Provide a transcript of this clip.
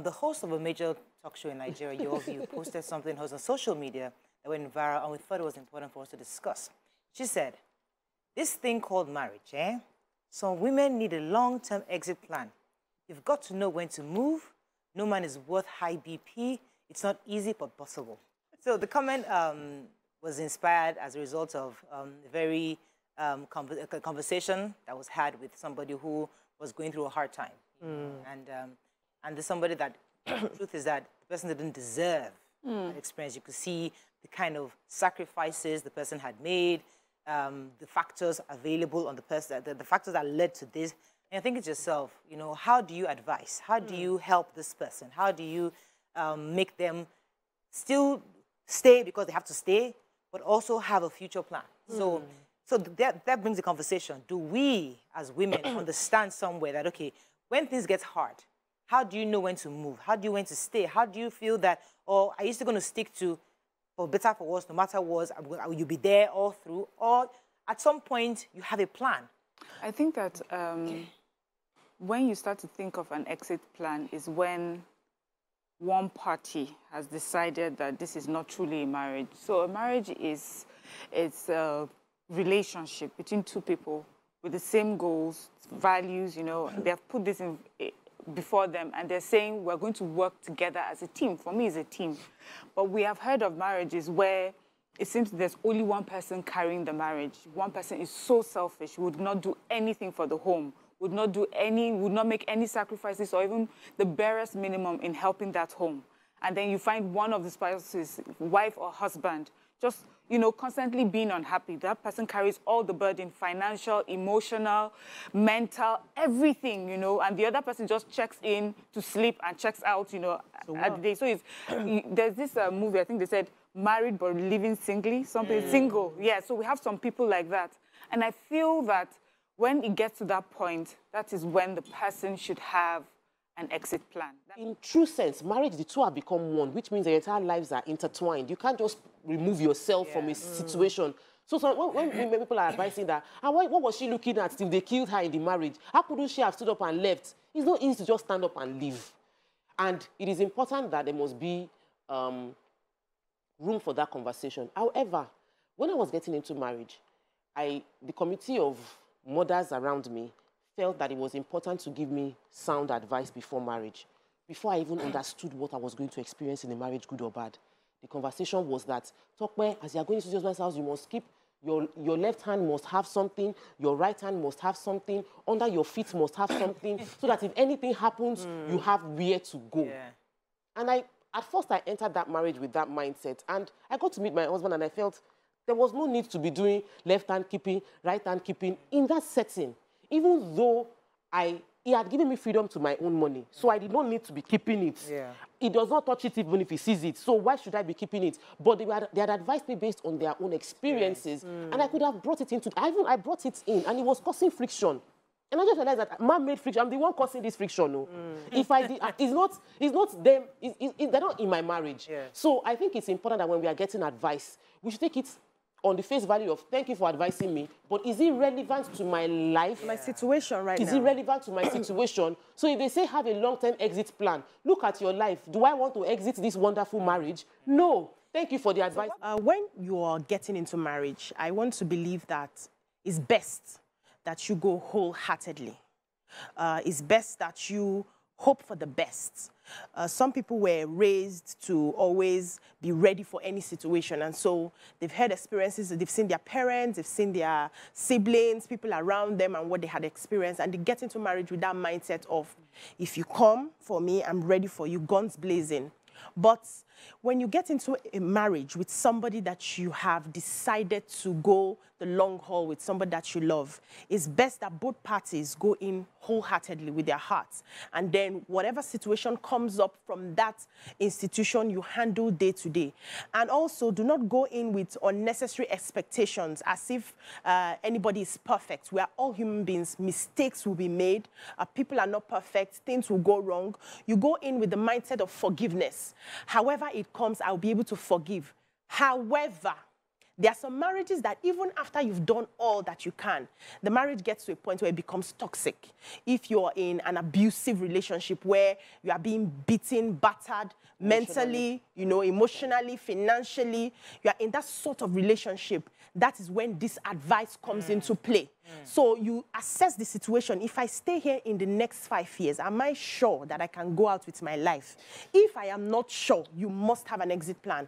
The host of a major talk show in Nigeria, Your View, posted something on social media that went viral, and we thought it was important for us to discuss. She said, this thing called marriage, some women need a long-term exit plan. You've got to know when to move. No man is worth high BP. It's not easy, but possible. So the comment was inspired as a result of a very conversation that was had with somebody who was going through a hard time. And there's somebody that, the truth is that the person didn't deserve that experience. You could see the kind of sacrifices the person had made, the factors available on the person, the factors that led to this. And I think it's yourself, you know, how do you advise? How do you help this person? How do you make them still stay because they have to stay, but also have a future plan? So that brings the conversation. Do we, as women, understand somewhere that, okay, when things get hard, how do you know when to move? How do you know when to stay? How do you feel that, oh, are you still going to stick to, for better, for worse, no matter what, will you be there all through? Or at some point, you have a plan? I think that when you start to think of an exit plan is when one party has decided that this is not truly a marriage. So a marriage is a relationship between two people with the same goals, values, you know. They have put this in before them, and they're saying we're going to work together as a team. For me, it's a team. But we have heard of marriages where it seems there's only one person carrying the marriage. One person is so selfish, would not do anything for the home, would not make any sacrifices or even the barest minimum in helping that home. And then you find one of the spouses, wife or husband, just, you know, constantly being unhappy. That person carries all the burden, financial, emotional, mental, everything, you know, and the other person just checks in to sleep and checks out, you know, at the day. So there's this movie, I think they said, married but living singly, something single. Yeah, so we have some people like that. And I feel that when it gets to that point, that is when the person should have an exit plan. In true sense, marriage, the two have become one, which means their entire lives are intertwined. You can't just remove yourself from a situation. So when people are advising that, what was she looking at till they killed her in the marriage? How couldn't she have stood up and left? It's not easy to just stand up and leave. And it is important that there must be room for that conversation. However, when I was getting into marriage, the committee of mothers around me felt that it was important to give me sound advice before marriage, before I even understood what I was going to experience in the marriage, good or bad. The conversation was that, Tokwe, as you're going to your husband's house, you must keep, your left hand must have something, your right hand must have something, under your feet must have something, so that if anything happens, you have where to go. Yeah. And at first I entered that marriage with that mindset, and I got to meet my husband, and I felt there was no need to be doing left hand keeping, right hand keeping in that setting. Even though he had given me freedom to my own money, so I did not need to be keeping it. Yeah. He does not touch it even if he sees it, so why should I be keeping it? But they had advised me based on their own experiences, and I could have brought it into, I brought it in, and it was causing friction. And I just realized that man-made friction, I'm the one causing this friction. No? If I did, it's not them, they're not in my marriage. Yeah. So I think it's important that when we are getting advice, we should take it on the face value of, thank you for advising me, but is it relevant to my life? My situation right now. Is it relevant to my situation? So if they say have a long-term exit plan, look at your life. Do I want to exit this wonderful marriage? No. Thank you for the advice. When you are getting into marriage, I want to believe that it's best that you go wholeheartedly. It's best that you hope for the best. Some people were raised to always be ready for any situation, and so they've had experiences, they've seen their parents, they've seen their siblings, people around them and what they had experienced, and they get into marriage with that mindset of, if you come for me, I'm ready for you, guns blazing. But when you get into a marriage with somebody that you have decided to go the long haul with, somebody that you love, it's best that both parties go in wholeheartedly with their hearts. And then whatever situation comes up from that institution, you handle day to day. And also, do not go in with unnecessary expectations as if anybody is perfect. We are all human beings. Mistakes will be made. People are not perfect. Things will go wrong. You go in with the mindset of forgiveness. However it comes, I'll be able to forgive. However, There are some marriages that even after you've done all that you can, the marriage gets to a point where it becomes toxic. If you're in an abusive relationship where you are being beaten, battered, mentally, you know, emotionally, financially, you are in that sort of relationship, that is when this advice comes into play. So you assess the situation. If I stay here in the next 5 years, am I sure that I can go out with my life? If I am not sure, you must have an exit plan.